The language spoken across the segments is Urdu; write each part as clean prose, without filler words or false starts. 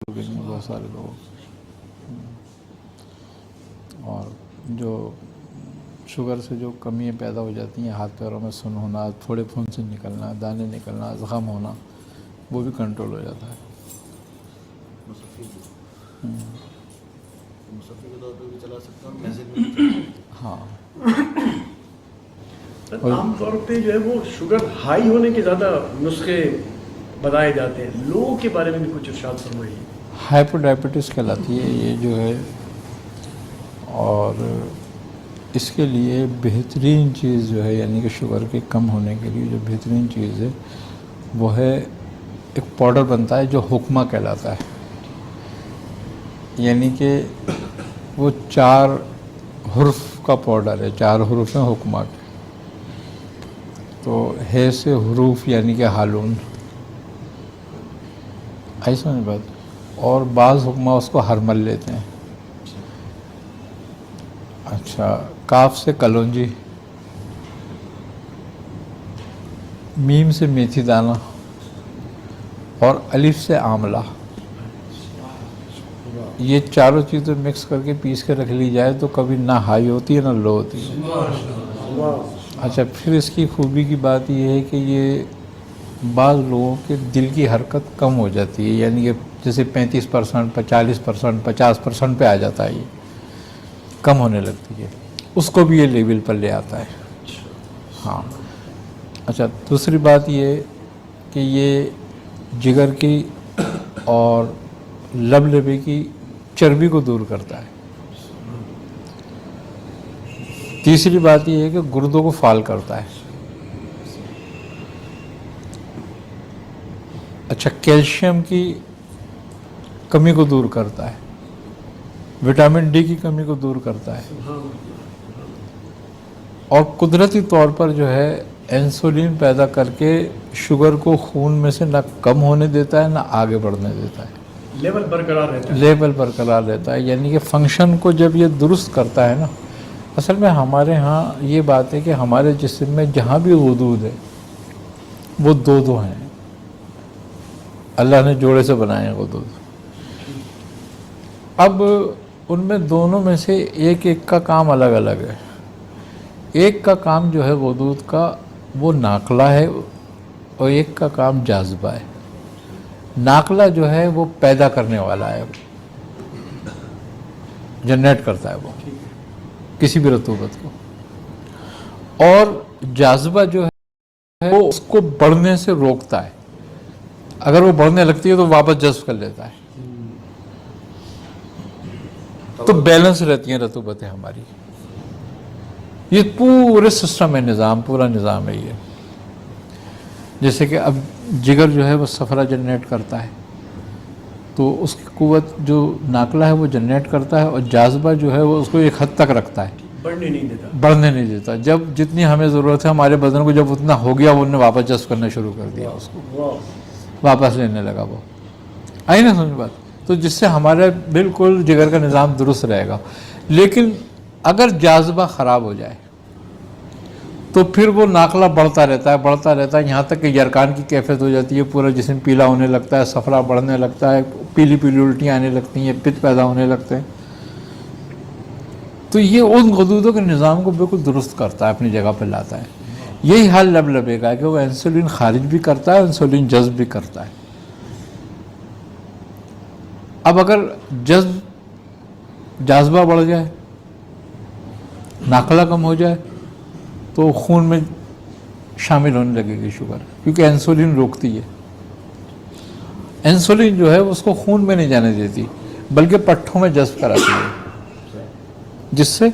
بہت سارے لوگ، اور جو شوگر سے جو کمیاں پیدا ہو جاتی ہیں، ہاتھ پیروں میں سن ہونا، تھوڑے پھنسے نکلنا، دانے نکلنا، زخم ہونا، وہ بھی کنٹرول ہو جاتا ہے۔ مصفی کے طور پہ بھی چلا سکتا ہوں، میزل میں بھی چلا سکتا ہوں۔ ہاں، عام طور پہ جو ہے وہ شوگر ہائی ہونے کے زیادہ نسخے بتائے جاتے ہیں، لوگوں کے بارے میں بھی کچھ ارشاد فرمائیے۔ ہائپر ڈائبٹیز کہلاتی ہے یہ جو ہے، اور اس کے لیے بہترین چیز جو ہے، یعنی کہ شوگر کے کم ہونے کے لیے جو بہترین چیز ہے وہ ہے ایک پاؤڈر بنتا ہے جو حکمہ کہلاتا ہے، یعنی کہ وہ 4 حرف کا پاؤڈر ہے، 4 حروف ہیں حکمہ کے، تو ہے سے حروف یعنی کہ حالون، ایسا نہیں بات، اور بعض حکمہ اس کو ہرمل لیتے ہیں۔ اچھا، کاف سے کلونجی، میم سے میتھی دانہ، اور الف سے آملہ، یہ چاروں چیزیں مکس کر کے پیس کے رکھ لی جائے تو کبھی نہ ہائی ہوتی ہے نہ لو ہوتی ہے۔ اچھا، پھر اس کی خوبی کی بات یہ ہے کہ یہ بعض لوگوں کے دل کی حرکت کم ہو جاتی ہے، یعنی کہ جیسے 35%، 40%، 50% پہ آ جاتا ہے، یہ کم ہونے لگتی ہے، اس کو بھی یہ لیول پر لے آتا ہے۔ ہاں، اچھا، دوسری بات یہ کہ یہ جگر کی اور لب لبے کی چربی کو دور کرتا ہے۔ تیسری بات یہ ہے کہ گردوں کو فعال کرتا ہے۔ اچھا، کیلشیم کی کمی کو دور کرتا ہے، وٹامن ڈی کی کمی کو دور کرتا ہے، اور قدرتی طور پر جو ہے انسولین پیدا کر کے شوگر کو خون میں سے نہ کم ہونے دیتا ہے نہ آگے بڑھنے دیتا ہے، لیول برقرار رہتا ہے، لیول برقرار رہتا ہے، یعنی کہ فنکشن کو جب یہ درست کرتا ہے نا۔ اصل میں ہمارے ہاں یہ بات ہے کہ ہمارے جسم میں جہاں بھی غدود ہے وہ 2 ہیں، اللہ نے جوڑے سے بنائے ہیں غدود۔ اب ان میں دونوں میں سے ایک کا کام الگ الگ ہے۔ ایک کا کام جو ہے غدود کا وہ ناقلہ ہے، اور ایک کا کام جاذبہ ہے۔ ناقلہ جو ہے وہ پیدا کرنے والا ہے، جنریٹ کرتا ہے وہ کسی بھی رطوبت کو، اور جاذبہ جو ہے وہ اس کو بڑھنے سے روکتا ہے، اگر وہ بڑھنے لگتی ہے تو واپس جذب کر لیتا ہے، تو بیلنس رہتی ہیں رطوبتیں ہماری۔ یہ پورے سسٹم ہے، نظام، پورا نظام ہے یہ۔ جیسے کہ اب جگر جو ہے وہ صفرا جنریٹ کرتا ہے، تو اس کی قوت جو ناقلہ ہے وہ جنریٹ کرتا ہے، اور جاذبہ جو ہے وہ اس کو ایک حد تک رکھتا ہے، بڑھنے نہیں دیتا۔ جب جتنی ہمیں ضرورت ہے ہمارے بدن کو، جب اتنا ہو گیا وہ نے واپس جذب کرنا شروع کر دیا، اس کو واپس لینے لگا وہ، آئی نا سمجھ بات؟ تو جس سے ہمارے بالکل جگر کا نظام درست رہے گا۔ لیکن اگر جاذبہ خراب ہو جائے تو پھر وہ ناقلہ بڑھتا رہتا ہے، یہاں تک کہ یرکان کی کیفیت ہو جاتی ہے، پورا جسم پیلا ہونے لگتا ہے، صفرا بڑھنے لگتا ہے، پیلی پیلی الٹیاں آنے لگتی ہیں، پت پیدا ہونے لگتے ہیں۔ تو یہ ان غدودوں کے نظام کو بالکل درست کرتا ہے، اپنی جگہ پہ لاتا ہے۔ یہی حال لب لبے کا ہے کہ وہ انسولین خارج بھی کرتا ہے، انسولین جذب بھی کرتا ہے۔ اب اگر جاذبہ بڑھ جائے، ناقلہ کم ہو جائے، تو خون میں شامل ہونے لگے گی شوگر، کیونکہ انسولین روکتی ہے۔ انسولین جو ہے اس کو خون میں نہیں جانے دیتی، بلکہ پٹھوں میں جذب کراتی ہے، جس سے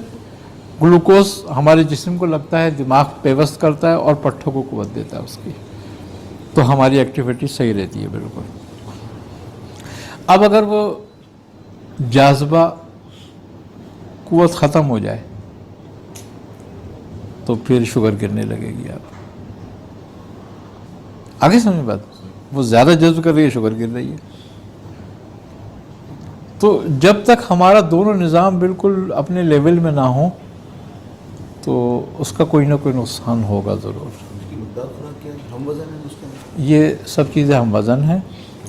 گلوکوز ہمارے جسم کو لگتا ہے، دماغ پیوست کرتا ہے اور پٹھوں کو قوت دیتا ہے اس کی، تو ہماری ایکٹیویٹی صحیح رہتی ہے بالکل۔ اب اگر وہ جاذبہ قوت ختم ہو جائے تو پھر شوگر گرنے لگے گی۔ آپ آگے سمجھ بات؟ وہ زیادہ جذب کر رہی ہے، شوگر گر رہی ہے۔ تو جب تک ہمارا دونوں نظام بالکل اپنے لیول میں نہ ہو تو اس کا کوئی نہ کوئی نقصان ہوگا ضرور۔ ہم وزن ہے اس کا؟ یہ سب چیزیں ہم وزن ہیں،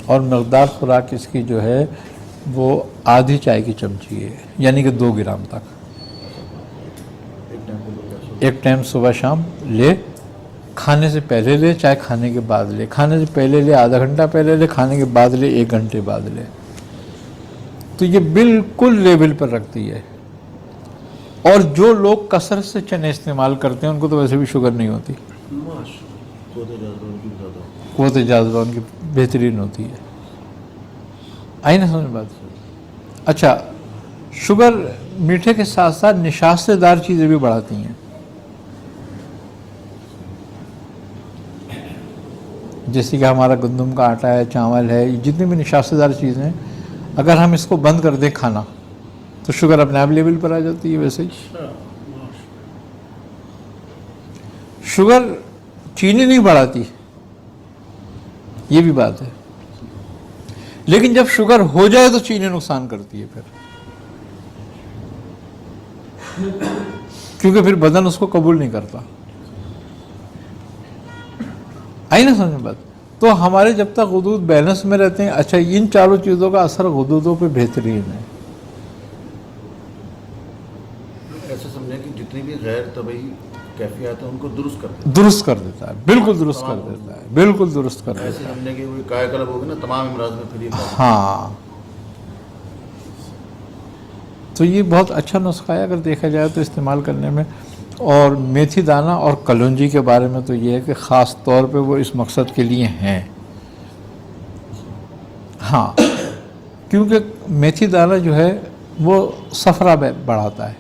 اور مقدار خوراک اس کی جو ہے وہ آدھی چائے کی چمچی ہے، یعنی کہ 2 گرام تک. ایک ٹائم صبح شام لے، کھانے سے پہلے لے چاہے کھانے کے بعد لے، کھانے سے پہلے لے آدھا گھنٹہ پہلے لے، کھانے کے بعد لے 1 گھنٹے بعد لے. تو یہ بالکل لیول پر رکھتی ہے. اور جو لوگ کثرت سے چنے استعمال کرتے ہیں ان کو تو ویسے بھی شوگر نہیں ہوتی، قوت جاذبہ ان کی بہترین ہوتی ہے. آئی نا سمجھ بات؟ اچھا، شوگر میٹھے کے ساتھ ساتھ نشاستہ دار چیزیں بھی بڑھاتی ہیں. جیسے کہ ہمارا گندم کا آٹا ہے، چاول ہے، جتنی بھی نشاستہ دار چیزیں ہیں، اگر ہم اس کو بند کر دیں کھانا تو شوگر اپنے آپ لیول پر آ جاتی ہے. ویسے ہی شوگر چینی نہیں بڑھاتی، یہ بھی بات ہے، لیکن جب شوگر ہو جائے تو چینی نقصان کرتی ہے پھر، کیونکہ پھر بدن اس کو قبول نہیں کرتا. آئی نا سمجھ بات؟ تو ہمارے جب تک غدود بیلنس میں رہتے ہیں، اچھا ان چاروں چیزوں کا اثر غدودوں پہ بہترین ہے. ایسے سمجھیں کہ جتنی بھی غیر طبعی کیفیات ہیں ان کو درست کر دیتا ہے. بالکل درست کر دیتا ہے، بالکل درست کر دیتا ہے. ایسے سمجھیں کہ وہ کائے کلب ہوگی نا تمام امراض میں پھر یہ ہاں، تو یہ بہت اچھا نسخہ ہے اگر دیکھا جائے تو استعمال کرنے میں. اور میتھی دانہ اور کلونجی کے بارے میں تو یہ ہے کہ خاص طور پہ وہ اس مقصد کے لیے ہیں. ہاں، کیونکہ میتھی دانہ جو ہے وہ صفرا بڑھاتا ہے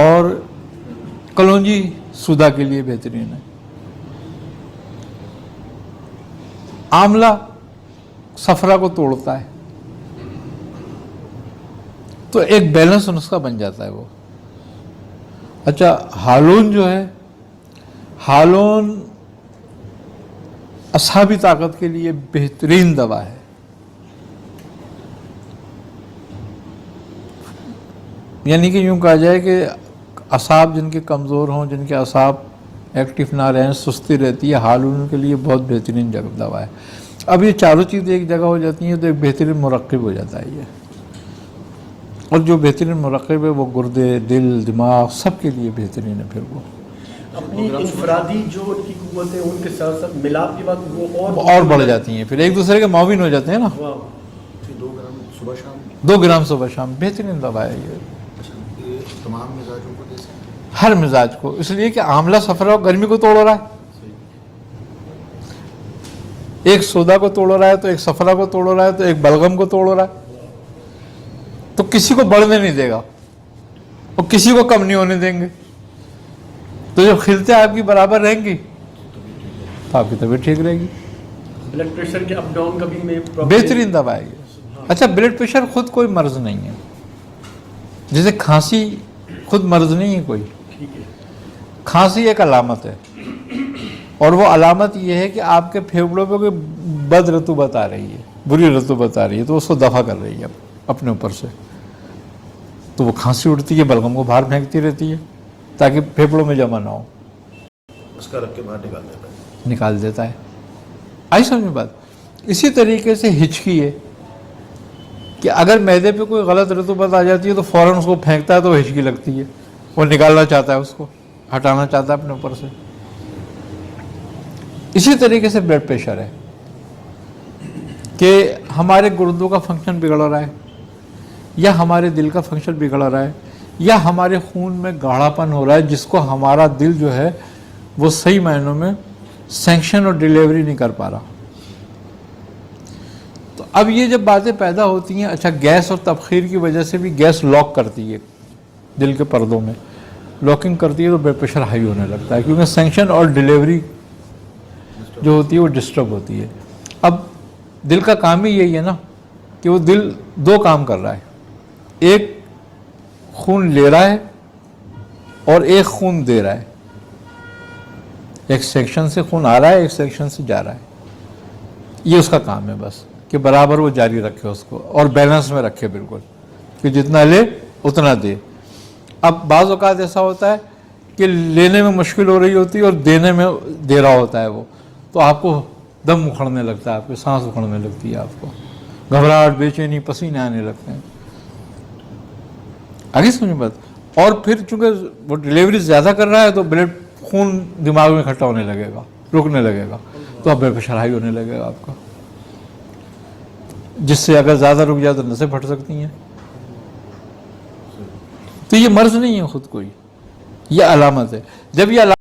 اور کلونجی سودا کے لیے بہترین ہے. آملہ صفرا کو توڑتا ہے، تو ایک بیلنس نسخہ بن جاتا ہے وہ. اچھا، ہالون جو ہے، ہالون اعصابی طاقت کے لیے بہترین دوا ہے. یعنی کہ یوں کہا جائے کہ اعصاب جن کے کمزور ہوں، جن کے اعصاب ایکٹیو نہ رہیں، سستی رہتی ہے، ہالون کے لیے بہت بہترین دوا ہے. اب یہ چاروں چیزیں ایک جگہ ہو جاتی ہیں تو ایک بہترین مرکب ہو جاتا ہے یہ. اور جو بہترین مرکب ہے وہ گردے، دل، دماغ سب کے لیے بہترین ہے. پھر وہ اپنی انفرادی جو ان کی قوت ہے ان کے ساتھ ساتھ ملاپ کے بعد وہ اور بڑھ جاتی ہیں، پھر ایک دوسرے کے معاون ہو جاتے ہیں نا. 2 گرام صبح شام 2 گرام صبح شام بہترین دوا ہے یہ. تمام مزاجوں کو دے سکتے ہیں، ہر مزاج کو، اس لیے کہ آملہ صفرا گرمی کو توڑ رہا ہے، ایک سودا کو توڑ رہا ہے تو ایک صفرا کو توڑ رہا ہے تو ایک بلغم کو توڑ رہا ہے. تو کسی کو بڑھنے نہیں دے گا اور کسی کو کم نہیں ہونے دیں گے. تو جب خلطیں آپ کی برابر رہیں گی تو آپ کی طبیعت ٹھیک رہے گی. بلڈ پریشر کے اپ ڈاؤن کا بھی میں بہترین دوا ہے یہ. اچھا، بلڈ پریشر خود کوئی مرض نہیں ہے، جیسے کھانسی خود مرض نہیں ہے کوئی. کھانسی ایک علامت ہے، اور وہ علامت یہ ہے کہ آپ کے پھیپھڑوں پہ کوئی بد رطوبت آ رہی ہے، بری رطوبت آ رہی ہے، تو اس کو دفع کر رہی ہے اپنے اوپر سے. تو وہ کھانسی اٹھتی ہے، بلغم کو باہر پھینکتی رہتی ہے تاکہ پھیپھڑوں میں جمع نہ ہو، اس کا رکھ کے باہر نکال دیتا ہے. آئی سمجھ میں بات؟ اسی طریقے سے ہچکی ہے کہ اگر معدے پہ کوئی غلط رطوبت آ جاتی ہے تو فوراً اس کو پھینکتا ہے تو ہچکی لگتی ہے، وہ نکالنا چاہتا ہے، اس کو ہٹانا چاہتا ہے اپنے اوپر سے. اسی طریقے سے بلڈ پریشر ہے کہ ہمارے گردوں کا فنکشن بگڑ رہا ہے، یا ہمارے دل کا فنکشن بگڑ رہا ہے، یا ہمارے خون میں گاڑھا پن ہو رہا ہے جس کو ہمارا دل جو ہے وہ صحیح معنوں میں سینکشن اور ڈیلیوری نہیں کر پا رہا. تو اب یہ جب باتیں پیدا ہوتی ہیں، اچھا گیس اور تبخیر کی وجہ سے بھی گیس لاک کرتی ہے دل کے پردوں میں، لاکنگ کرتی ہے تو بلڈ پریشر ہائی ہونے لگتا ہے، کیونکہ سینکشن اور ڈیلیوری جو ہوتی ہے وہ ڈسٹرب ہوتی ہے. اب دل کا کام ہی یہی ہے نا کہ وہ دل 2 کام کر رہا ہے، ایک خون لے رہا ہے اور ایک خون دے رہا ہے. ایک سیکشن سے خون آ رہا ہے، ایک سیکشن سے جا رہا ہے. یہ اس کا کام ہے بس، کہ برابر وہ جاری رکھے اس کو اور بیلنس میں رکھے بالکل، کہ جتنا لے اتنا دے. اب بعض اوقات ایسا ہوتا ہے کہ لینے میں مشکل ہو رہی ہوتی ہے اور دینے میں دے رہا ہوتا ہے وہ، تو آپ کو دم اکھڑنے لگتا ہے آپ کے, سانس اکھڑنے لگتی ہے آپ کو, گھبراہٹ, بے چینی, پسینے آنے لگتے ہیں. آگے سمجھ بات. اور پھر چونکہ وہ ڈیلیوری زیادہ کر رہا ہے تو بلڈ, خون دماغ میں اکٹھا ہونے لگے گا, رکنے لگے گا, تو اب بلڈ پریشر ہائی ہونے لگے گا آپ کا, جس سے اگر زیادہ رک جائے تو نسیں پھٹ سکتی ہیں. تو یہ مرض نہیں ہے خود کوئی, یہ علامت ہے. جب یہ علامت